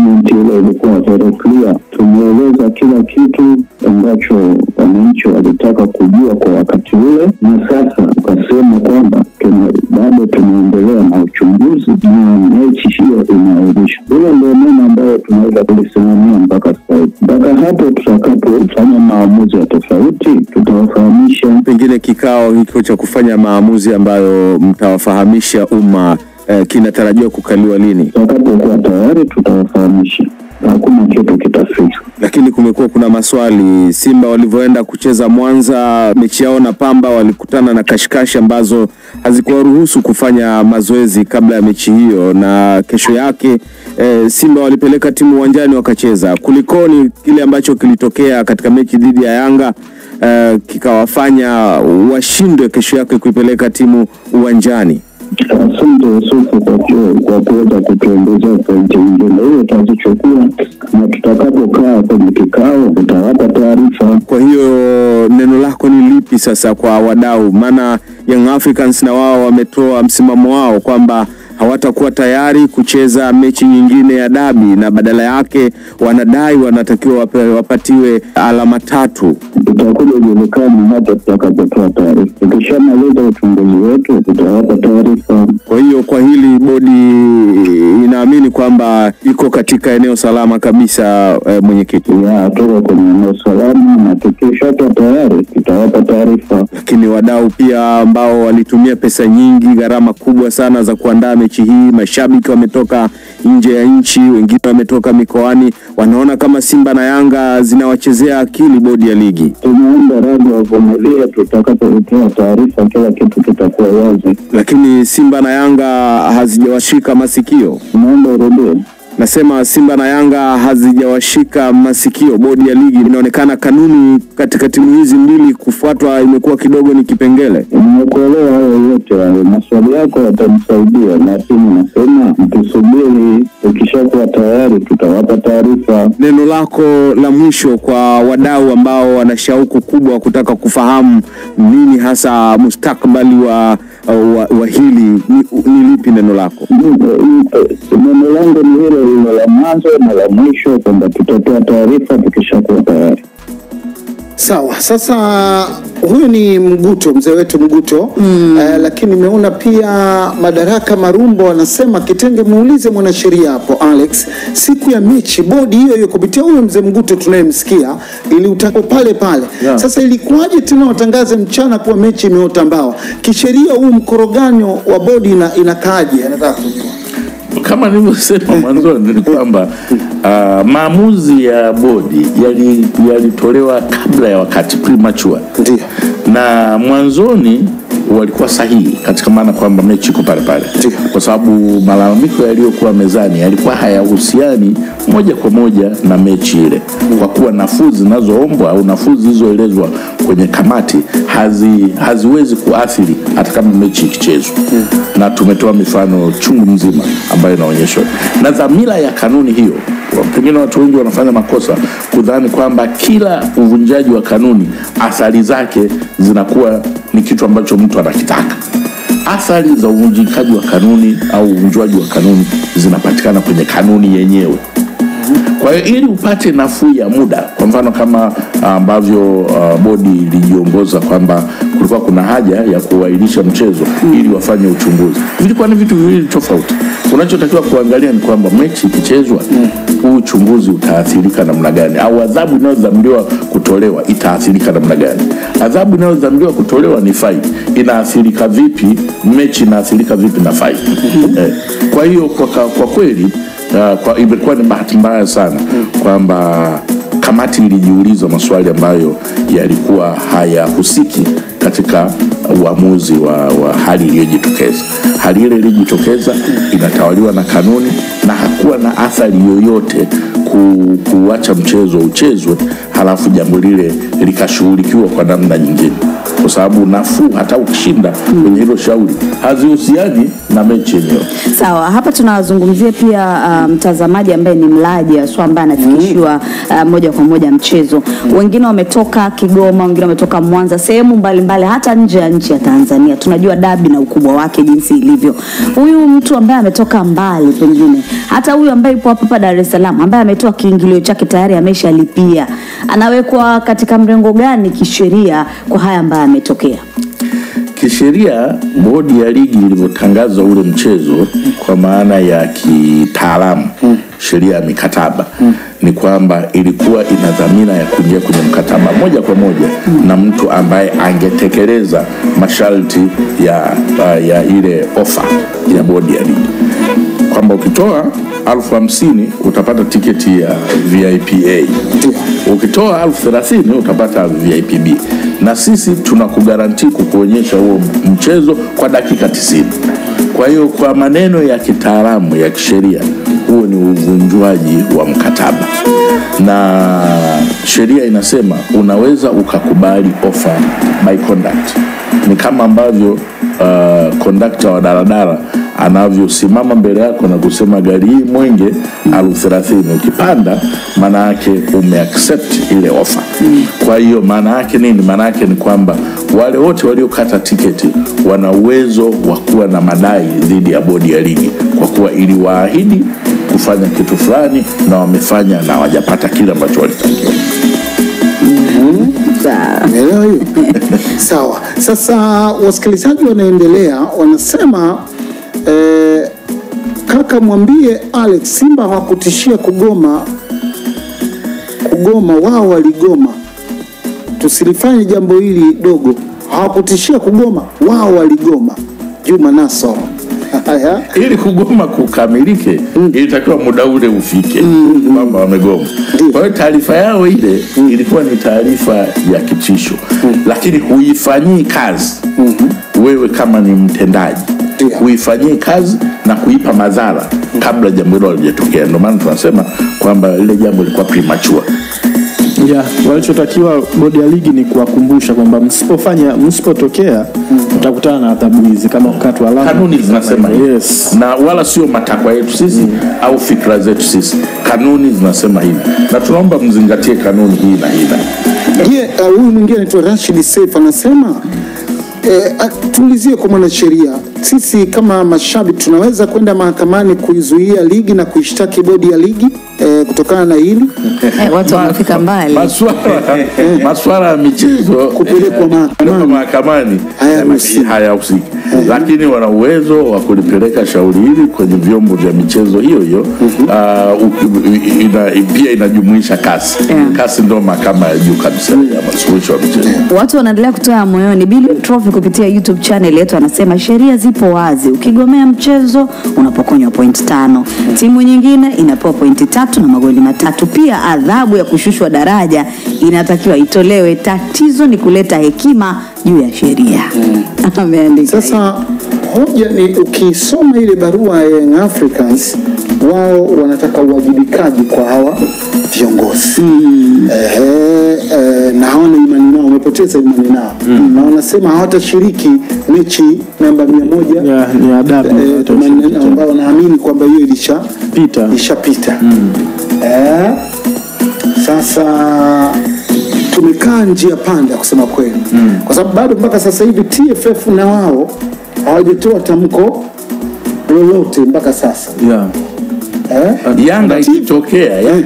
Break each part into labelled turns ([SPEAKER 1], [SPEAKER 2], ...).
[SPEAKER 1] statement ile ilikuwa very clear. Tumeeleza kila kitu ambacho wananchi walitaka kujua kwa wakati ule, na sasa tukasema kwamba bado tunaendelea na uchunguzi na mechi hiyo inaahirishwa. Hilo ndio neno ambayo tunaweza kulisimamia mpaka sasa. Mpaka hapo tutakapofanya maamuzi ya tofauti, tutawafahamisha.
[SPEAKER 2] Pengine kikao hicho cha kufanya maamuzi ambayo mtawafahamisha umma kinatarajiwa kukaliwa lini?
[SPEAKER 1] Tutakapokuwa tayari tutawafahamisha. Hakuna kitu kitafichwa.
[SPEAKER 2] Lakini kumekuwa kuna maswali. Simba walivyoenda kucheza Mwanza, mechi yao na Pamba, walikutana na kashikashi ambazo hazikuwaruhusu kufanya mazoezi kabla ya mechi hiyo, na kesho yake Simba walipeleka timu uwanjani wakacheza. Kulikoni kile ambacho kilitokea katika mechi dhidi ya Yanga kikawafanya washindwe kesho yake kuipeleka timu uwanjani?
[SPEAKER 1] Asante Yusufu kwa kuweza kutuongezea pointi nyingine. Hiyo tutazichukua na tutakapokaa kwenye kikao tutawapa taarifa.
[SPEAKER 2] Kwa hiyo neno lako ni lipi sasa kwa wadau? Maana Young Africans na wao wametoa msimamo wao kwamba hawatakuwa tayari kucheza mechi nyingine ya dabi, na badala yake wanadai wanatakiwa wapatiwe alama 3.
[SPEAKER 1] Tutakuja kujulikana hata tutakapotoa taarifa. Tukishamaliza uchunguzi wetu tutawapa taarifa.
[SPEAKER 2] Kwa hiyo kwa hili bodi inaamini kwamba iko katika eneo salama kabisa, mwenyekiti?
[SPEAKER 1] Tuko kwenye eneo salama na tukishatoa tayari tutawapa taarifa.
[SPEAKER 2] Lakini wadau pia ambao walitumia pesa nyingi, gharama kubwa sana za kuandaa mechi hii, mashabiki wametoka nje ya nchi, wengine wametoka mikoani, wanaona kama Simba na Yanga zinawachezea akili bodi ya ligi.
[SPEAKER 1] Tunaomba radhi wavumilie, tutakapotoa taarifa kila kitu kitakuwa wazi.
[SPEAKER 2] Lakini Simba na Yanga hazijawashika masikio.
[SPEAKER 1] Naomba urudie.
[SPEAKER 2] Nasema Simba na Yanga hazijawashika masikio. Bodi ya ligi inaonekana kanuni katika timu hizi mbili kufuatwa imekuwa kidogo ni kipengele.
[SPEAKER 1] Nimekuelewa hayo yote. Maswali yako yatanisaidia, na timu nasema mtusubiri, ukishakuwa tayari tutawapa taarifa.
[SPEAKER 2] Neno lako la mwisho kwa wadau ambao wana shauku kubwa kutaka kufahamu nini hasa mustakabali wa hili, ni lipi neno lako?
[SPEAKER 1] Neno langu ni hilo la mwanzo na la mwisho, kwamba tutatoa taarifa tukishakuwa tayari.
[SPEAKER 3] Sawa. Sasa huyu ni Mguto, mzee wetu Mguto. Lakini nimeona pia Madaraka Marumbo anasema Kitenge muulize mwanasheria hapo Alex, siku ya mechi bodi hiyo kupitia huyo mzee Mguto tunayemsikia ili utako pale. Sasa ilikuwaje tena watangaze mchana kwa mechi imeota mbao? Kisheria huu mkoroganyo wa bodi inakaaje? Anataka kujua.
[SPEAKER 4] Kama nilivyosema mwanzo ni kwamba maamuzi ya bodi yalitolewa kabla ya wakati, premature.
[SPEAKER 3] Ndiyo.
[SPEAKER 4] Na mwanzoni walikuwa sahihi katika maana kwamba mechi iko pale. Kwa sababu malalamiko yaliyokuwa mezani yalikuwa hayahusiani moja kwa moja na mechi ile. Kwa kuwa nafuu zinazoombwa au nafuu zilizoelezwa kwenye kamati haziwezi kuathiri hata kama mechi ikichezwa. Na tumetoa mifano chungu mzima ambayo inaonyesha. Na dhamira ya kanuni hiyo, pengine watu wengi wanafanya makosa kudhani kwamba kila uvunjaji wa kanuni athari zake zinakuwa ni kitu ambacho mtu anakitaka. Athari za uvunjikaji wa kanuni au uvunjwaji wa kanuni zinapatikana kwenye kanuni yenyewe. Kwa hiyo ili upate nafuu ya muda, kwa mfano kama ambavyo bodi ilijiongoza kwamba kulikuwa kuna haja ya kuahirisha mchezo ili wafanye uchunguzi, vilikuwa ni vitu viwili tofauti. Unachotakiwa kuangalia ni kwamba mechi ikichezwa huu uchunguzi utaathirika namna gani, au adhabu inayodhamiriwa kutolewa itaathirika namna gani. Adhabu inayodhamiriwa kutolewa ni faini, inaathirika vipi mechi, inaathirika vipi na faini. Kwa hiyo kwa kweli ilikuwa ni bahati mbaya sana kwamba kamati ilijiuliza maswali ambayo yalikuwa hayahusiki katika uamuzi wa hali iliyojitokeza. Hali ile iliyojitokeza inatawaliwa na kanuni na hakuwa na athari yoyote kuacha mchezo uchezwe halafu jambo lile likashughulikiwa kwa namna nyingine, kwa sababu nafuu hata ukishinda kwenye hilo shauri hazihusiani na mechi yenyewe.
[SPEAKER 5] Sawa, hapa tunazungumzia pia mtazamaji ambaye ni mlaji ambaye anafikishiwa moja kwa moja mchezo. Wengine wametoka Kigoma, wengine wametoka Mwanza, sehemu mbalimbali hata nje ya nchi ya Tanzania. Tunajua dabi na ukubwa wake jinsi ilivyo. ilivyo. Huyu mtu ambaye ametoka mbali, pengine hata huyu ambaye yupo hapa Dar es Salaam ambaye ametoa kiingilio chake tayari ameshalipia, anawekwa katika mrengo gani kisheria kwa haya ambayo ametokea?
[SPEAKER 4] Kisheria, bodi ya ligi ilivyotangaza ule mchezo kwa maana ya kitaalamu, sheria ya mikataba, ni kwamba ilikuwa ina dhamira ya kuingia kwenye mkataba moja kwa moja na mtu ambaye angetekeleza masharti ya ile ofa ya bodi ya ligi, kwamba ukitoa 50,000 utapata tiketi ya VIP A, ukitoa 30,000 utapata VIP B, na sisi tunakugaranti kukuonyesha huo mchezo kwa dakika 90. Kwa hiyo kwa maneno ya kitaalamu ya kisheria, huo ni uvunjwaji wa mkataba, na sheria inasema unaweza ukakubali offer by conduct. Ni kama ambavyo conductor wa daladala anavyosimama mbele yako na kusema gari hii Mwenge 30,000, ukipanda maana yake umeaccept ile offer. Kwa hiyo maana yake nini? Maana yake ni kwamba wale wote waliokata tiketi wana uwezo wa kuwa na madai dhidi ya bodi ya ligi, kwa kuwa iliwaahidi kufanya kitu fulani na wamefanya na hawajapata kile ambacho walitakiwa.
[SPEAKER 3] Sawa. Sasa wasikilizaji wanaendelea, wanasema kaka, mwambie Alex, Simba hawakutishia kugoma, wao waligoma. Tusilifanye jambo hili dogo. Hawakutishia kugoma, wao waligoma. Juma Naso.
[SPEAKER 4] Ili kugoma kukamilike, ilitakiwa muda ule ufike kwamba wamegoma. Kwa hiyo taarifa yao ile ilikuwa ni taarifa ya kitisho, lakini huifanyii kazi. Wewe kama ni mtendaji, huifanyii kazi na kuipa madhara kabla jambo hilo halijatokea. Ndio maana tunasema kwamba ile jambo lilikuwa premature.
[SPEAKER 6] Walichotakiwa bodi ya ligi ni kuwakumbusha kwamba msipotokea mtakutana na adhabu hizi kama kukatwa alama.
[SPEAKER 4] Kanuni zinasema hivi. Na wala sio matakwa yetu sisi au fikra zetu sisi. Kanuni zinasema hivi. Na tunaomba mzingatie kanuni hii na hii.
[SPEAKER 3] Huyu mwingine anaitwa Rashid Saif anasema tuulizie kwa mwanasheria, sisi kama mashabiki tunaweza kwenda mahakamani kuizuia ligi na kuishtaki bodi ya ligi kutokana na hili?
[SPEAKER 5] Watu wanafika mbali.
[SPEAKER 4] Masuala ya michezo
[SPEAKER 3] kupelekwa
[SPEAKER 4] mahakamani hayahusiki. Lakini wana uwezo wa kulipeleka shauri hili kwenye vyombo vya michezo hiyo. Pia inajumuisha kasi. Kasi ndio mahakama ya juu kabisa ya masuluhisho ya michezo.
[SPEAKER 5] Watu wanaendelea kutoa moyoni. Billion Trophy kupitia YouTube channel yetu anasema sheria zipo wazi. Ukigomea mchezo unapokonywa point 5. Timu nyingine inapewa point 3 na magoli 3. Pia adhabu ya kushushwa daraja inatakiwa itolewe. Tatizo ni kuleta hekima juu ya sheria. Ameandika.
[SPEAKER 3] Sasa hoja ni ukisoma ile barua ya Young Africans, wao wanataka uwajibikaji kwa hawa viongozi. Na hawana imani nao, wamepoteza imani nao. Na wanasema hawatashiriki mechi namba 100
[SPEAKER 6] ni adabu
[SPEAKER 3] ambao wanaamini kwamba hiyo ilishapita. Sasa tumekaa njia panda kusema kweli. Kwa sababu bado mpaka sasa hivi TFF na wao hawajatoa tamko lolote mpaka sasa.
[SPEAKER 4] Yanga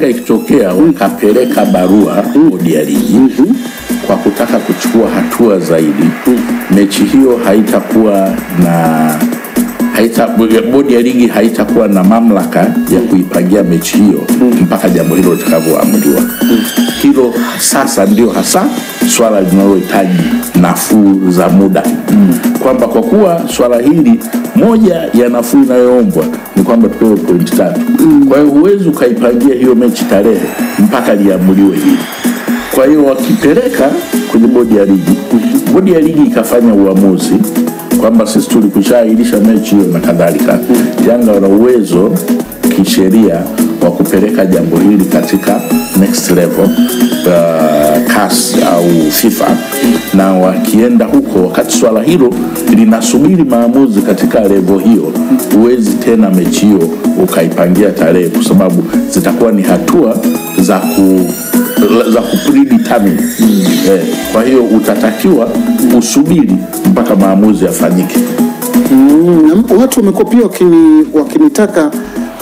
[SPEAKER 4] ikitokea wakapeleka barua bodi ya ligi kwa kutaka kuchukua hatua zaidi, mechi hiyo haitakuwa na bodi ya ligi haitakuwa na mamlaka ya kuipangia mechi hiyo mpaka jambo hilo litakavyoamuliwa. Hilo sasa ndio hasa swala linalohitaji nafuu za muda. Kwamba kwa kuwa swala hili moja ya nafuu inayoombwa ni kwamba tupewe point 3. Kwa hiyo huwezi ukaipangia hiyo mechi tarehe mpaka liamuliwe hili. Kwa hiyo wakipeleka kwenye bodi ya ligi ikafanya uamuzi kwamba sisi tulikushahirisha mechi hiyo na kadhalika, Yanga wana uwezo kisheria wa kupeleka jambo hili katika next level, CAS au FIFA, na wakienda huko wakati swala hilo linasubiri maamuzi katika level hiyo, huwezi tena mechi hiyo ukaipangia tarehe, kwa sababu zitakuwa ni hatua za kupredetermine. Kwa hiyo utatakiwa usubiri mpaka maamuzi yafanyike.
[SPEAKER 3] Na watu wamekuwa pia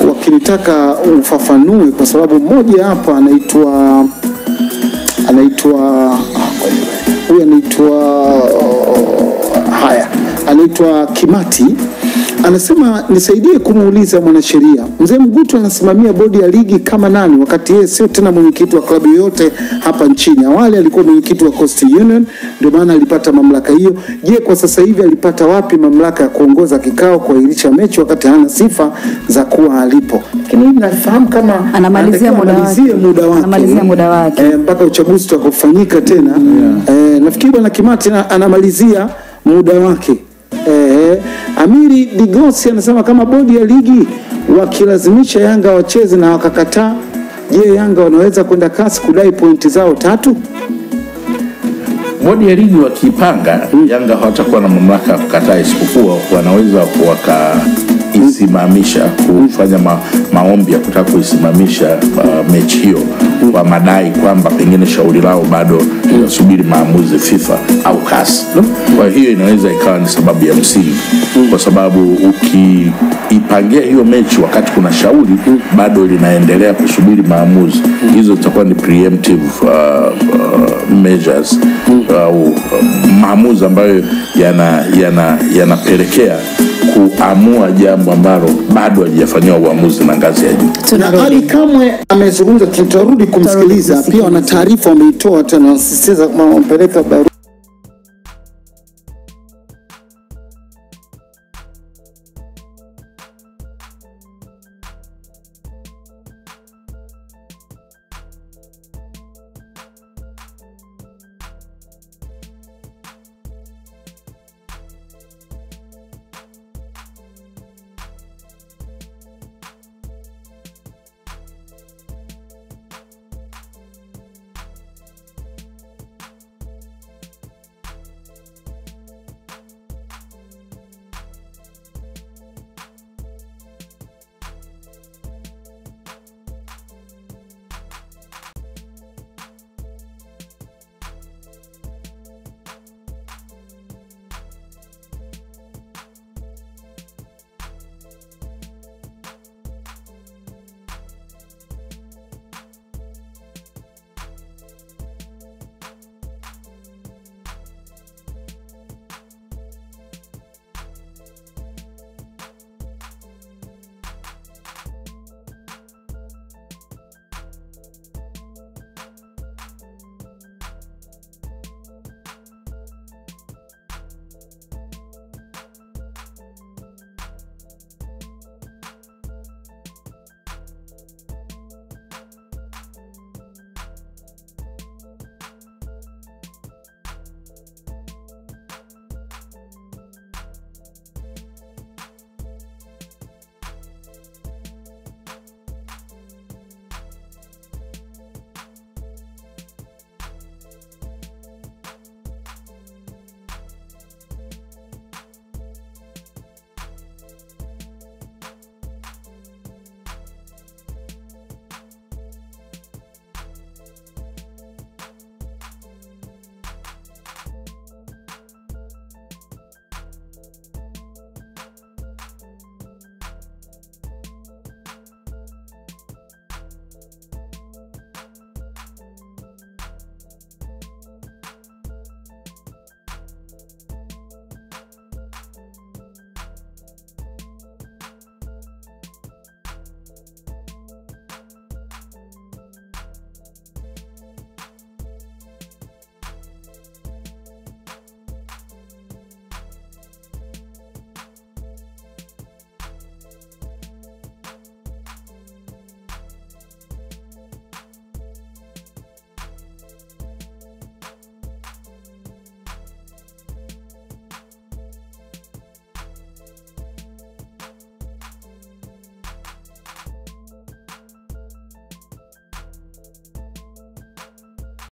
[SPEAKER 3] wakinitaka ufafanue, kwa sababu mmoja hapa anaitwa Kimati, anasema nisaidie kumuuliza mwanasheria, mzee Mguto anasimamia bodi ya ligi kama nani, wakati yeye sio tena mwenyekiti wa klabu yoyote hapa nchini? Awali alikuwa mwenyekiti wa Coastal Union, ndio maana alipata mamlaka hiyo. Je, kwa sasa hivi alipata wapi mamlaka ya kuongoza kikao, kuahirisha mechi wakati hana sifa za kuwa alipo? Lakini nafahamu kama
[SPEAKER 5] anamalizia muda wake
[SPEAKER 3] mpaka uchaguzi utakofanyika tena. Nafikiri bwana Kimati anamalizia muda wake. Amiri Digosi anasema kama bodi ya ligi wakilazimisha Yanga wacheze na wakakataa, je, Yanga wanaweza kwenda kasi kudai pointi zao 3?
[SPEAKER 4] Bodi ya ligi wakipanga, Yanga hawatakuwa na mamlaka ya kukataa, isipokuwa wanaweza wakaisimamisha, kufanya maombi ya kutaka kuisimamisha mechi hiyo kwa madai kwamba pengine shauri lao bado linasubiri maamuzi FIFA au CAS. Kwa hiyo inaweza ikawa ni sababu ya msingi, kwa sababu ukiipangia hiyo mechi wakati kuna shauri bado linaendelea kusubiri maamuzi, hizo zitakuwa ni preemptive measures au maamuzi ambayo yanapelekea kuamua jambo ambalo bado halijafanyiwa uamuzi na ngazi ya juu.
[SPEAKER 3] Na Ali Kamwe amezungumza, tutarudi kumsikiliza pia. Wana taarifa wameitoa tena, wasisitiza kama wampeleka barua